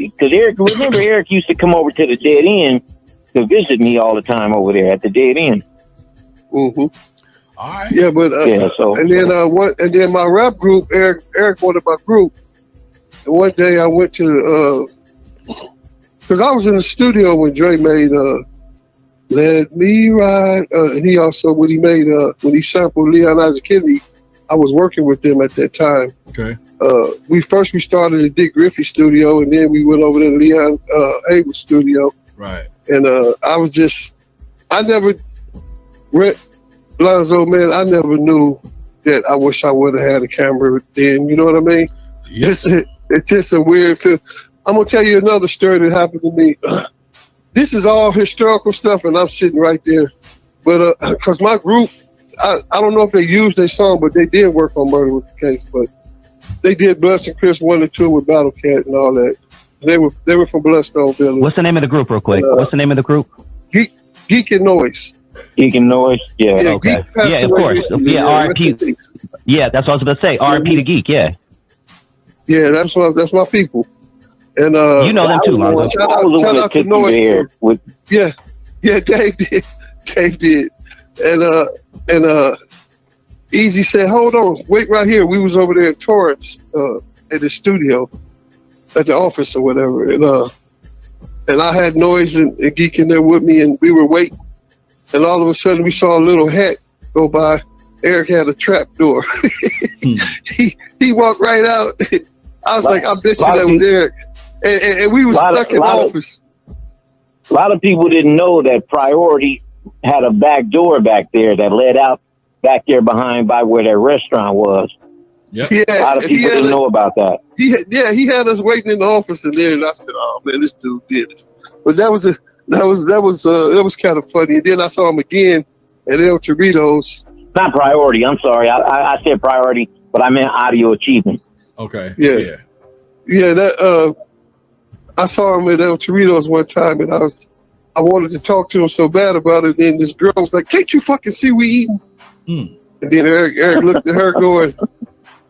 because Eric used to come over to the Dead End to visit me all the time over there at the Dead End. Mm-hmm. All right. Yeah, but and then my rap group, Eric wanted my group. And one day I went to because I was in the studio when Dre made "Let Me Ride," and he also when he sampled Leon Isaac Kennedy, I was working with them at that time. Okay. We started at Dick Griffey studio, and then we went over to Leon Abel's studio. Right. And I never read Lonzo, man. I never knew that. I wish I would have had a camera then. You know what I mean? Yes. It's just a weird feel. I'm gonna tell you another story that happened to me. This is all historical stuff, and I'm sitting right there. But because my group, I don't know if they used their song, but they did work on Murder with the Case. But they did Bless and Chris 1 and 2 with Battle Cat and all that. They were from Bloodstone Village. What's the name of the group, real quick? What's the name of the group? Geek and Noise. Geek and Noise. Yeah. Okay. Yeah, of course. Yeah. R.I.P. Yeah, that's what I was about to say. R.I.P. to Geek. Yeah. Yeah, that's my people. And you know them too, Lonzo. Shout out to Noise. Yeah, Dave did. And EAZY said, "Hold on, wait right here." We was over there in Torrance at the studio, at the office or whatever, and I had Noise and Geek in there with me, and we were waiting. And all of a sudden, we saw a little hat go by. Eric had a trap door. He walked right out. I was like, I bet you that was Eric. And we were stuck in the office. A lot of people didn't know that Priority had a back door back there that led out back there by where that restaurant was. Yep. Yeah, a lot of people didn't know about that. He had us waiting in the office, and then I said, "Oh man, this dude did this." But that was kind of funny. And then I saw him again at El Torito's. Not Priority. I'm sorry. I said Priority, but I meant Audio Achievement. Okay. Yeah. That I saw him at El Torito's one time, and I wanted to talk to him so bad about it. And this girl was like, "Can't you fucking see we eating?" And then Eric looked at her going,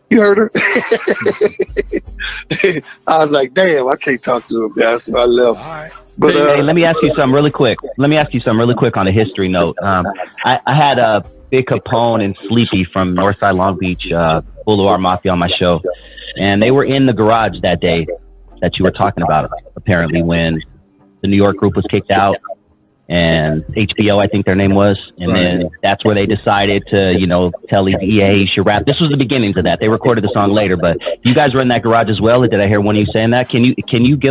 "You heard her?" I was like, "Damn, I can't talk to him." That's why I left. All right. But hey, let me ask you something really quick. On a history note. I had Big Capone and Sleepy from Northside Long Beach Boulevard Mafia on my show, and they were in the garage that day that you were talking about, apparently, when the New York group was kicked out, and HBO, I think their name was, and then that's where they decided to, tell EA you should rap. This was the beginnings of that. They recorded the song later, but you guys were in that garage as well, or did I hear one of you saying that? Can you give